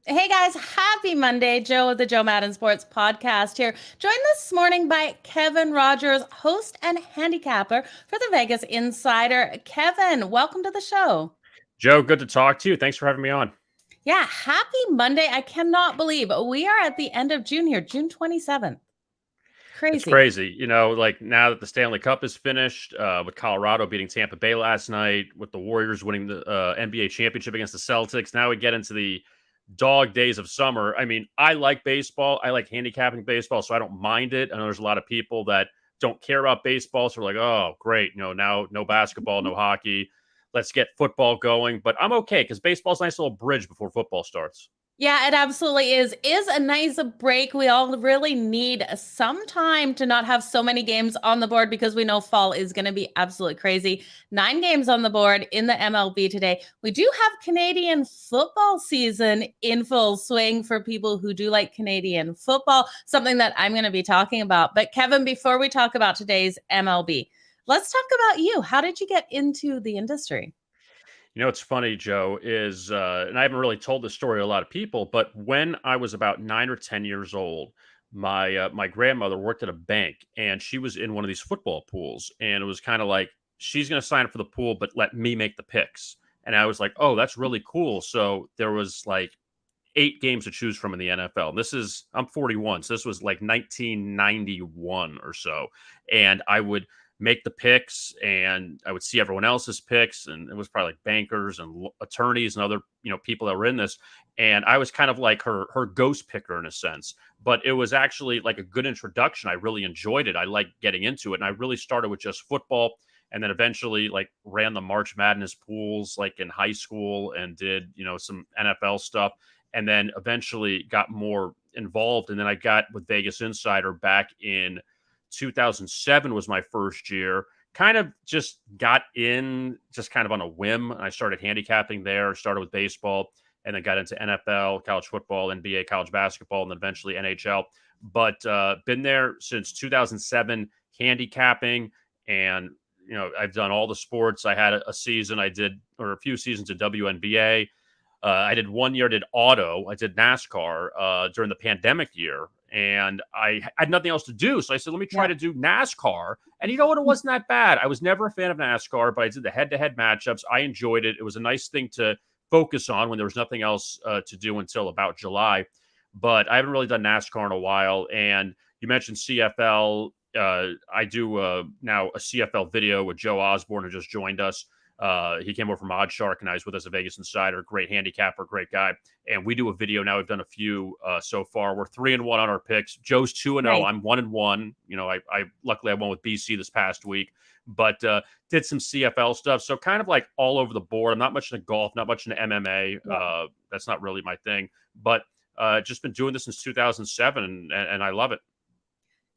Hey guys, happy Monday. Joe of the Joe Madden Sports Podcast here. Joined this morning by Kevin Rogers, host and handicapper for the Vegas Insider. Kevin, welcome to the show. Joe, good to talk to you. Thanks for having me on. Yeah, happy Monday. I cannot believe we are at the end of June here, June 27th. It's Crazy. crazy. Like now that the Stanley Cup is finished, with Colorado beating Tampa Bay last night, with the Warriors winning the NBA championship against the Celtics, now we get into the dog days of summer. I mean, I like baseball. I like handicapping baseball, so I don't mind it. I know there's a lot of people that don't care about baseball, so we're like, oh, great. Now no basketball, no hockey. Let's get football going. But I'm okay because baseball's a nice little bridge before football starts. Yeah, it absolutely is. Is a nice break. We all really need some time to not have so many games on the board because we know fall is going to be absolutely crazy. 9 games on the board in the MLB today. We do have Canadian football season in full swing for people who do like Canadian football, something that I'm going to be talking about. But Kevin, before we talk about today's MLB, let's talk about you. How did you get into the industry? What's funny, Joe, is, and I haven't really told this story to a lot of people, but when I was about 9 or 10 years old, my grandmother worked at a bank, and she was in one of these football pools, and it was kind of like she's going to sign up for the pool, but let me make the picks. And I was like, oh, that's really cool. So there was like 8 games to choose from in the NFL. I'm 41, so this was like 1991 or so, and I would make the picks and I would see everyone else's picks, and it was probably like bankers and attorneys and other people that were in this, and I was kind of like her ghost picker in a sense. But it was actually like a good introduction. I really enjoyed it. I liked getting into it, and I really started with just football. And then eventually, like, ran the March Madness pools like in high school and did some NFL stuff, and then eventually got more involved. And then I got with Vegas Insider back in 2007 was my first year. Kind of just got in just kind of on a whim. I started handicapping there, started with baseball, and then got into NFL, college football, NBA, college basketball, and then eventually NHL. But been there since 2007, handicapping. And, I've done all the sports. I had a season I did, or a few seasons of WNBA. I did 1 year, did auto. I did NASCAR during the pandemic year, and I had nothing else to do. So I said, let me try Yeah. to do NASCAR. And you know what? It wasn't that bad. I was never a fan of NASCAR, but I did the head to head matchups. I enjoyed it. It was a nice thing to focus on when there was nothing else to do until about July. But I haven't really done NASCAR in a while. And you mentioned CFL. I do now a CFL video with Joe Osborne, who just joined us. He came over from Odd Shark, and I was with us at Vegas Insider. Great handicapper, great guy. And we do a video now. We've done a few so far. We're 3-1 on our picks. Joe's 2-0. Nice. I'm 1-1. I luckily I won with BC this past week, but did some CFL stuff. So kind of like all over the board. I'm not much into golf, not much into MMA. Yeah. That's not really my thing. But just been doing this since 2007, and I love it.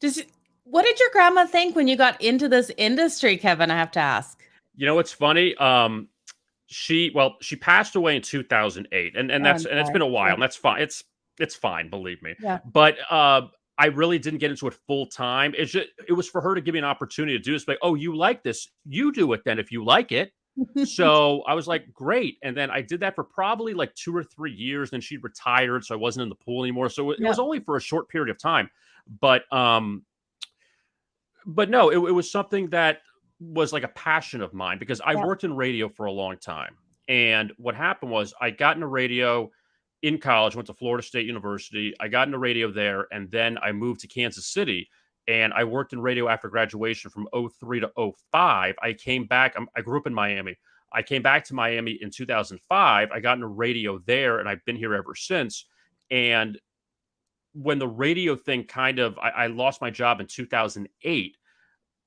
Does what did your grandma think when you got into this industry, Kevin? I have to ask. What's funny? She passed away in 2008, and Oh, I'm it's sorry. been a while, Yeah. and that's fine. It's fine, believe me. Yeah. But I really didn't get into it full time. It was for her to give me an opportunity to do this. Like, oh, you like this? You do it then if you like it. So I was like, great. And then I did that for probably like 2 or 3 years. Then she retired, so I wasn't in the pool anymore. So it Yeah. was only for a short period of time. But no, it was something that was like a passion of mine because I Yeah. worked in radio for a long time. And what happened was I got into radio in college, went to Florida State University. I got into radio there, and then I moved to Kansas City. And I worked in radio after graduation from '03 to '05. I came back. I grew up in Miami. I came back to Miami in 2005. I got into radio there, and I've been here ever since. And when the radio thing I lost my job in 2008,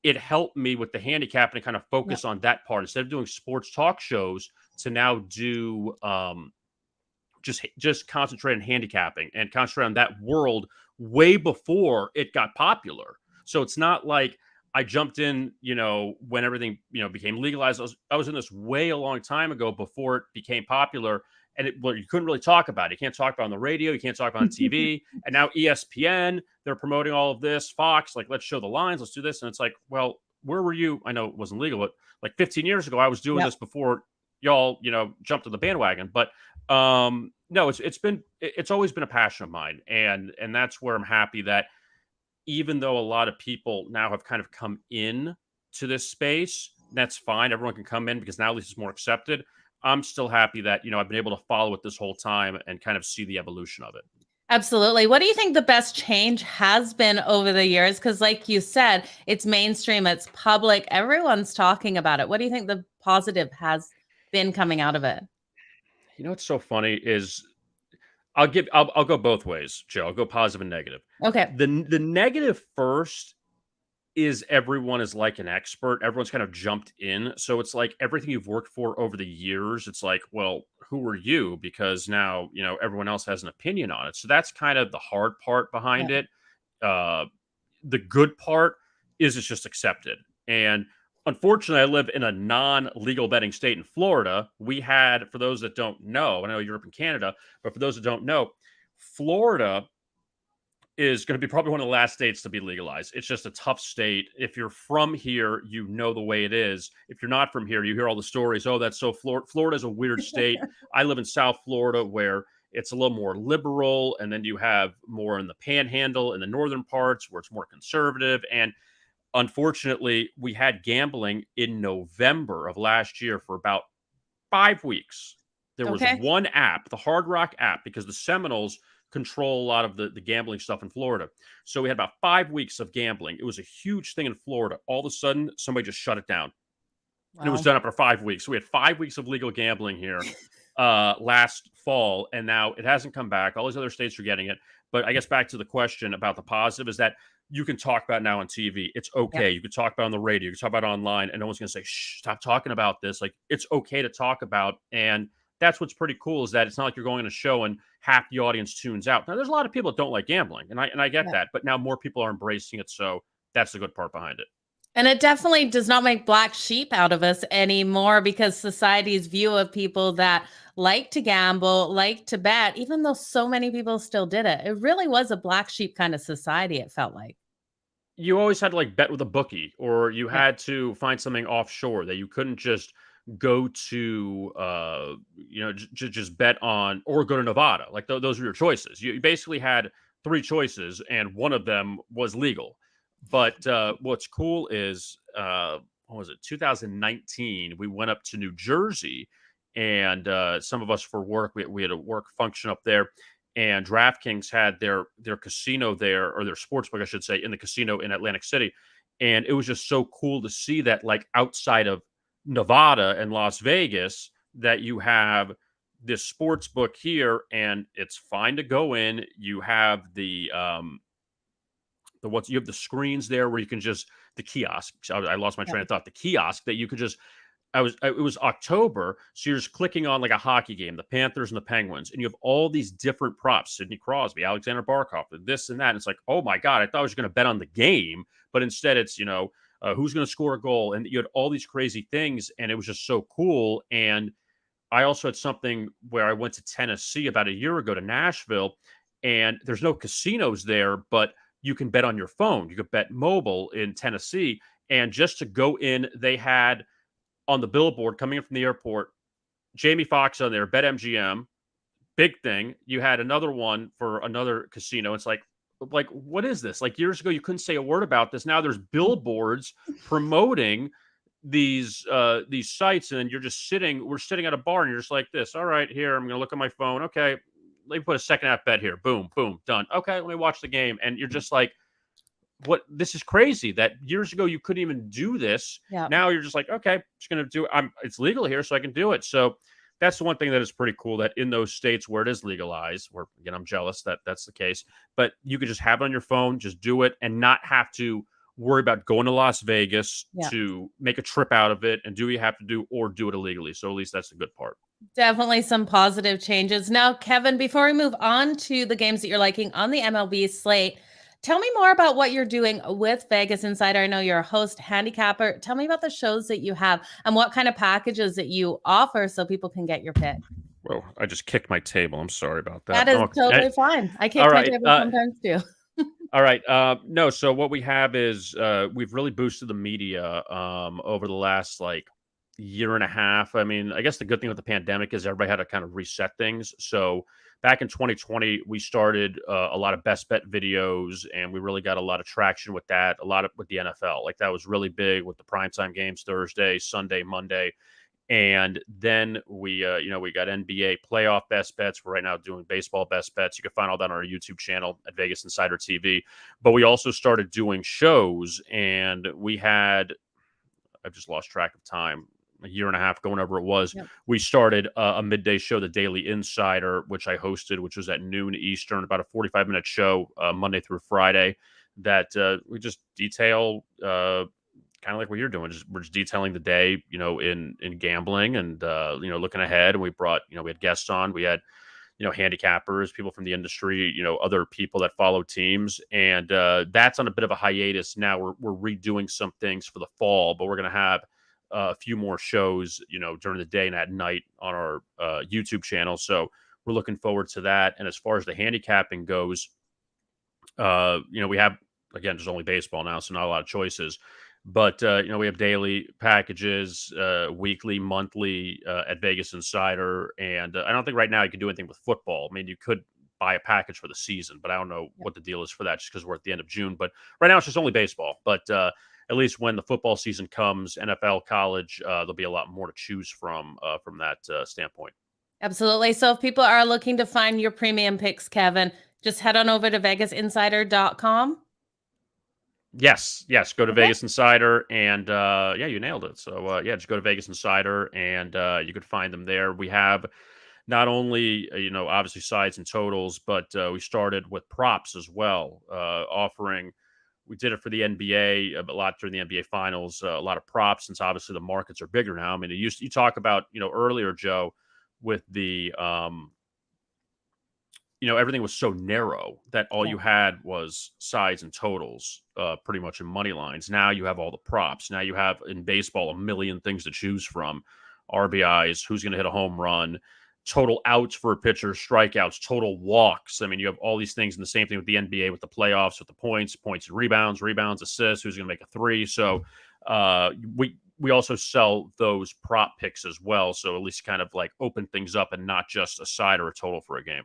it helped me with the handicap and kind of Yeah. focus on that part instead of doing sports talk shows to now do just concentrate on handicapping and concentrate on that world way before it got popular. So it's not like I jumped in, when everything, became legalized. I was in this way a long time ago before it became popular. And you couldn't really talk about it. You can't talk about it on the radio. You can't talk about it on TV. And now ESPN, they're promoting all of this. Fox, like, let's show the lines. Let's do this. And it's like, well, where were you? I know it wasn't legal, but like 15 years ago, I was doing Yeah. this before, y'all, jumped to the bandwagon. But no, it's always been a passion of mine, and that's where I'm happy that even though a lot of people now have kind of come in to this space, that's fine. Everyone can come in because now at least it's more accepted. I'm still happy that, I've been able to follow it this whole time and kind of see the evolution of it. Absolutely. What do you think the best change has been over the years? Because, like you said, it's mainstream, it's public, everyone's talking about it. What do you think the positive has been coming out of it? What's so funny is I'll go both ways, Joe. I'll go positive and negative. Okay. The negative first is everyone is like an expert. Everyone's kind of jumped in. So it's like everything you've worked for over the years, it's like, well, who are you? Because now, everyone else has an opinion on it. So that's kind of the hard part behind Yeah. it. Uh, the good part is it's just accepted. And unfortunately, I live in a non-legal betting state in Florida. We had, for those that don't know, I know Europe and Canada, but for those that don't know, Florida is going to be probably one of the last states to be legalized. It's just a tough state. If you're from here, you know the way it is. If you're not from here, you hear all the stories. Oh, that's so Florida. Florida's a weird state. I live in South Florida where it's a little more liberal. And then you have more in the panhandle in the northern parts where it's more conservative. And unfortunately, we had gambling in November of last year for about 5 weeks. There was Okay. one app, the Hard Rock app, because the Seminoles control a lot of the gambling stuff in Florida. So we had about 5 weeks of gambling. It was a huge thing in Florida. All of a sudden, somebody just shut it down. And it was Wow. done after 5 weeks. So we had 5 weeks of legal gambling here last fall, and now it hasn't come back. All these other states are getting it. But I guess back to the question about the positive is that you can talk about it now on TV. It's okay. Yep. You can talk about it on the radio. You can talk about it online, and no one's going to say, shh, stop talking about this. Like, it's okay to talk about. And that's what's pretty cool is that it's not like you're going on a show and half the audience tunes out. Now, there's a lot of people that don't like gambling, and I get Yep. that. But now more people are embracing it. So that's the good part behind it. And it definitely does not make black sheep out of us anymore because society's view of people that like to gamble, like to bet, even though so many people still did it, it really was a black sheep kind of society, it felt like. You always had to like bet with a bookie, or you Yeah. had to find something offshore that you couldn't just go to just bet on, or go to Nevada. Like those were your choices. You basically had three choices and one of them was legal. But what's cool is what was it, 2019, we went up to New Jersey, and some of us for work, we had a work function up there, and DraftKings had their casino there, or their sportsbook, I should say, in the casino in Atlantic City. And it was just so cool to see that, like, outside of Nevada and Las Vegas, that you have this sports book here, and it's fine to go in. You have you have the screens there where you can just, the kiosk. I lost my train of thought. The kiosk that you could just, it was October, so you're just clicking on like a hockey game, the Panthers and the Penguins, and you have all these different props: Sidney Crosby, Alexander Barkov, this and that. And it's like, oh my god, I thought I was going to bet on the game, but instead it's who's going to score a goal, and you had all these crazy things, and it was just so cool. And I also had something where I went to Tennessee about a year ago, to Nashville, and there's no casinos there, but you can bet on your phone. You could bet mobile in Tennessee, and just to go in, they had on the billboard coming in from the airport, Jamie Foxx on there, BetMGM, big thing. You had another one for another casino. It's like what is this? Like, years ago, you couldn't say a word about this. Now there's billboards promoting these sites, and we're sitting at a bar, and you're just like this. All right, here, I'm gonna look at my phone. Okay, let me put a second half bet here. Boom, boom, done. Okay, let me watch the game. And you're just like, what, this is crazy that years ago you couldn't even do this. Yeah. Now you're just like, okay, I'm just gonna do it. It's legal here, so I can do it. So that's the one thing that is pretty cool, that in those states where it is legalized, where again, I'm jealous that that's the case, but you could just have it on your phone, just do it, and not have to worry about going to Las Vegas Yeah. to make a trip out of it and do what you have to do, or do it illegally. So at least that's the good part. Definitely some positive changes. Now, Kevin, before we move on to the games that you're liking on the MLB slate, tell me more about what you're doing with Vegas Insider. I know you're a host, handicapper. Tell me about the shows that you have and what kind of packages that you offer so people can get your pick. Well, I just kicked my table. I'm sorry about that. That is Okay. totally fine. I All kick my right. table sometimes too. All right. No, so what we have is we've really boosted the media over the last like year and a half. I mean, I guess the good thing with the pandemic is everybody had to kind of reset things. So back in 2020, we started a lot of best bet videos, and we really got a lot of traction with that. A lot of with the NFL, like that was really big with the primetime games Thursday, Sunday, Monday. And then we got NBA playoff best bets. We're right now doing baseball best bets. You can find all that on our YouTube channel at Vegas Insider TV. But we also started doing shows, and we had, I've just lost track of time, a year and a half, going over it was. Yep. We started a midday show, the Daily Insider, which I hosted, which was at noon Eastern, about a 45-minute show, Monday through Friday, that we just detail kind of like what you're doing. We're just detailing the day, in gambling and looking ahead. And we brought, we had guests on. We had, handicappers, people from the industry, other people that follow teams, and that's on a bit of a hiatus now. We're redoing some things for the fall, but we're going to have a few more shows, during the day and at night on our YouTube channel. So we're looking forward to that. And as far as the handicapping goes, we have, again, there's only baseball now, so not a lot of choices. But we have daily packages, weekly, monthly at Vegas Insider, and I don't think right now you can do anything with football. I mean, you could buy a package for the season, but I don't know what the deal is for that, just because we're at the end of June. But right now it's just only baseball. But at least when the football season comes, NFL, college, there'll be a lot more to choose from that standpoint. Absolutely. So if people are looking to find your premium picks, Kevin, just head on over to VegasInsider.com. Yes, yes. Go to Okay. Vegas Insider, and yeah, you nailed it. So yeah, just go to Vegas Insider, and you could find them there. We have not only obviously sides and totals, but we started with props as well, offering. We did it for the NBA a lot during the NBA Finals. A lot of props, since obviously the markets are bigger now. I mean, you talk about earlier, Joe, with the everything was so narrow that all Yeah. you had was sides and totals, pretty much in money lines. Now you have all the props. Now you have in baseball a million things to choose from: RBIs, who's going to hit a home run, total outs for a pitcher, strikeouts, total walks. I mean, you have all these things, and the same thing with the NBA with the playoffs, with the points and rebounds, assists, who's going to make a three. So we also sell those prop picks as well. So at least kind of like open things up and not just a side or a total for a game.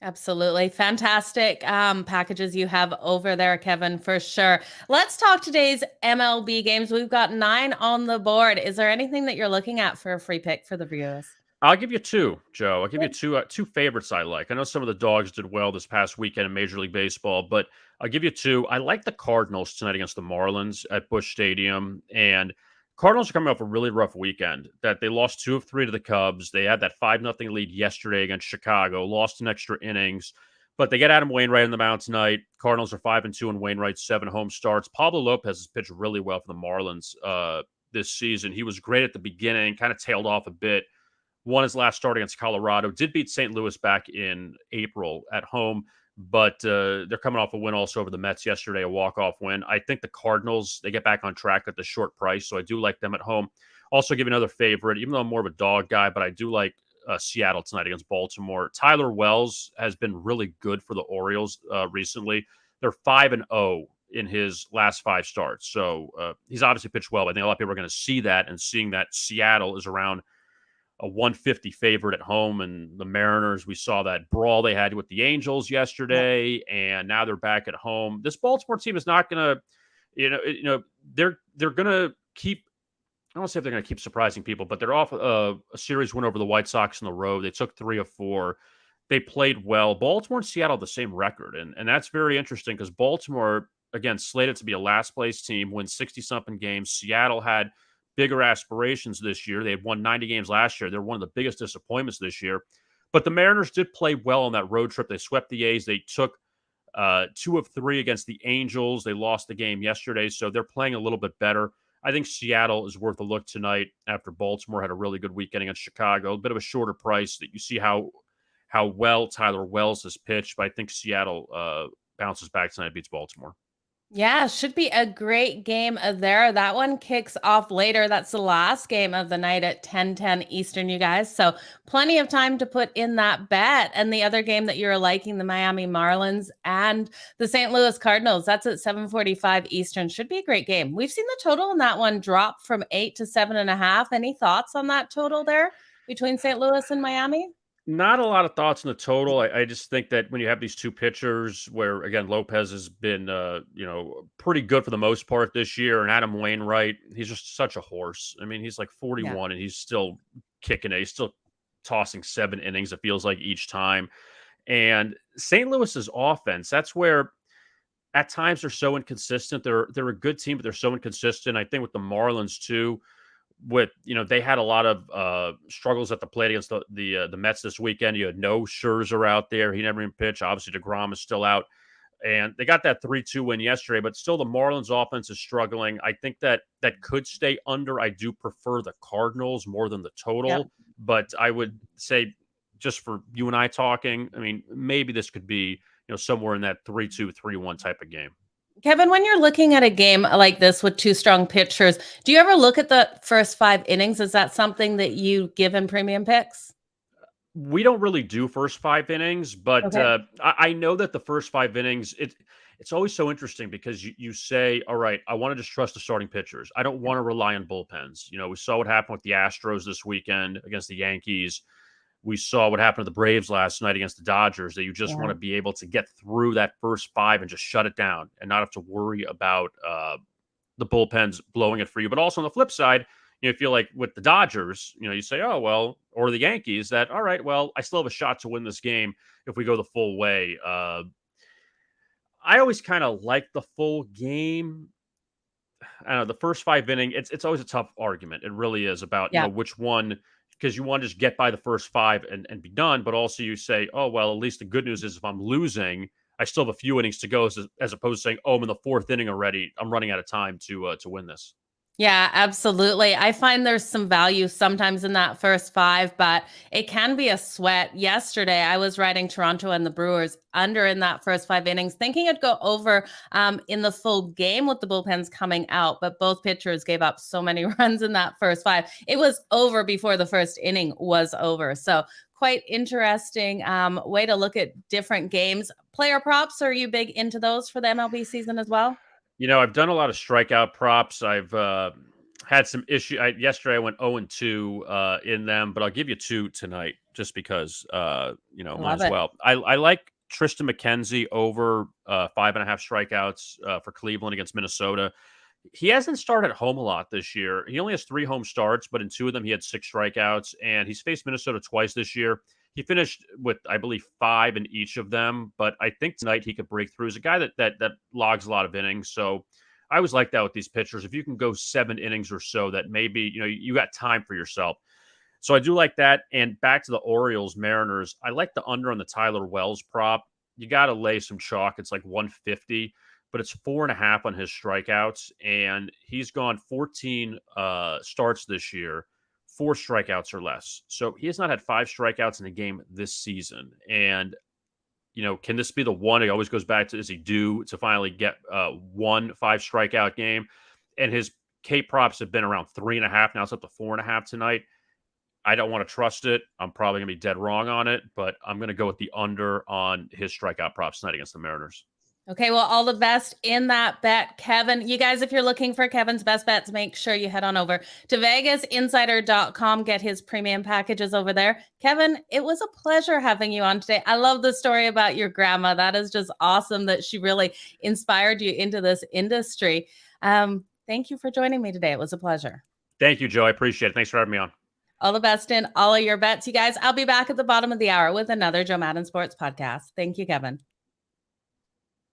Absolutely. Fantastic packages you have over there, Kevin, for sure. Let's talk today's MLB games. We've got 9 on the board. Is there anything that you're looking at for a free pick for the viewers? I'll give you two, Joe. I'll give you two favorites I like. I know some of the dogs did well this past weekend in Major League Baseball, but I'll give you two. I like the Cardinals tonight against the Marlins at Busch Stadium, and Cardinals are coming off a really rough weekend. That they lost 2 of 3 to the Cubs. They had that 5-0 lead yesterday against Chicago. Lost in extra innings, but they get Adam Wainwright on the mound tonight. Cardinals are 5-2 in Wainwright's 7 home starts. Pablo Lopez has pitched really well for the Marlins this season. He was great at the beginning, kind of tailed off a bit. Won his last start against Colorado. Did beat St. Louis back in April at home, but they're coming off a win also over the Mets yesterday, a walk-off win. I think the Cardinals, they get back on track at the short price, so I do like them at home. Also give another favorite, even though I'm more of a dog guy, but I do like Seattle tonight against Baltimore. Tyler Wells has been really good for the Orioles recently. They're 5-0 in his last 5 starts, so he's obviously pitched well. I think a lot of people are going to see that, and seeing that Seattle is around a 150 favorite at home, and the Mariners, we saw that brawl they had with the Angels yesterday, and now they're back at home. This Baltimore team is not going to, they're going to keep. I don't say if they're going to keep surprising people, but they're off a series win over the White Sox on the road. They took 3 of 4. They played well. Baltimore and Seattle have the same record, and that's very interesting because Baltimore, again, slated to be a last place team, win 60-something games. Seattle had bigger aspirations this year. They had won 90 games last year. They're one of the biggest disappointments this year. But the Mariners did play well on that road trip. They swept the A's. They took 2 of 3 against the Angels. They lost the game yesterday, so they're playing a little bit better. I think Seattle is worth a look tonight after Baltimore had a really good weekend against Chicago. A bit of a shorter price that you see how well Tyler Wells has pitched, but I think Seattle bounces back tonight, beats Baltimore. Yeah, should be a great game there. That one kicks off later. That's the last game of the night at 10:10 Eastern, you guys. So plenty of time to put in that bet. And the other game that you're liking, the Miami Marlins and the St. Louis Cardinals, that's at 7:45 Eastern. Should be a great game. We've seen the total in that one drop from 8 to 7.5. Any thoughts on that total there between St. Louis and Miami? Not a lot of thoughts on the total. I just think that when you have these two pitchers, where again Lopez has been, pretty good for the most part this year, and Adam Wainwright, he's just such a horse. I mean, he's like Yeah. 41 and he's still kicking it. He's still tossing 7 innings. It feels like each time. And St. Louis's offense, that's where at times they're so inconsistent. They're a good team, but they're so inconsistent. I think with the Marlins too, with they had a lot of struggles at the plate against the Mets this weekend. You had no Scherzer out there; he never even pitched. Obviously, DeGrom is still out, and they got that 3-2 win yesterday. But still, the Marlins' offense is struggling. I think that could stay under. I do prefer the Cardinals more than the Yep. total, but I would say just for you and I talking, I mean, maybe this could be somewhere in that 3-2, 3-1 type of game. Kevin, when you're looking at a game like this with two strong pitchers, do you ever look at the first 5 innings? Is that something that you give in premium picks? We don't really do first 5 innings, but Okay. I know that the first 5 innings, it's always so interesting because you say, all right, I want to just trust the starting pitchers. I don't want to rely on bullpens. We saw what happened with the Astros this weekend against the Yankees. We saw what happened to the Braves last night against the Dodgers, that you just want Yeah. to be able to get through that first five and just shut it down and not have to worry about the bullpens blowing it for you. But also on the flip side, you feel like with the Dodgers, you say, oh, well, or the Yankees, that, all right, well, I still have a shot to win this game if we go the full way. I always kind of like the full game. I don't know, the first 5 inning, it's always a tough argument. It really is about, Yeah. which one, because you want to just get by the first five and be done. But also you say, oh, well, at least the good news is if I'm losing, I still have a few innings to go, as opposed to saying, oh, I'm in the fourth inning already. I'm running out of time to win this. Yeah, absolutely. I find there's some value sometimes in that first 5, but it can be a sweat. Yesterday, I was riding Toronto and the Brewers under in that first 5 innings, thinking it'd go over in the full game with the bullpens coming out, but both pitchers gave up so many runs in that first 5. It was over before the first inning was over. So quite interesting way to look at different games. Player props, are you big into those for the MLB season as well? I've done a lot of strikeout props. I've had some issue. Yesterday, I went 0-2 in them, but I'll give you two tonight just because, I might love as it. well. I like Tristan McKenzie over 5.5 strikeouts for Cleveland against Minnesota. He hasn't started at home a lot this year. He only has 3 home starts, but in 2 of them, he had 6 strikeouts, and he's faced Minnesota twice this year. He finished with, I believe, 5 in each of them, but I think tonight he could break through. He's a guy that logs a lot of innings, so I always like that with these pitchers. If you can go 7 innings or so, that maybe you got time for yourself. So I do like that. And back to the Orioles Mariners, I like the under on the Tyler Wells prop. You got to lay some chalk. It's like 150, but it's 4.5 on his strikeouts, and he's gone 14 starts this year, 4 strikeouts or less. So he has not had 5 strikeouts in a game this season. And can this be the one? It always goes back to, is he due to finally get 1 5 strikeout game? And his K props have been around 3.5. Now it's up to 4.5 tonight. I don't want to trust it. I'm probably going to be dead wrong on it, but I'm going to go with the under on his strikeout props tonight against the Mariners. Okay, well, all the best in that bet, Kevin. You guys, if you're looking for Kevin's best bets, make sure you head on over to VegasInsider.com, get his premium packages over there. Kevin, it was a pleasure having you on today. I love the story about your grandma. That is just awesome that she really inspired you into this industry. Thank you for joining me today. It was a pleasure. Thank you, Joe. I appreciate it. Thanks for having me on. All the best in all of your bets. You guys, I'll be back at the bottom of the hour with another Joe Madden Sports podcast. Thank you, Kevin.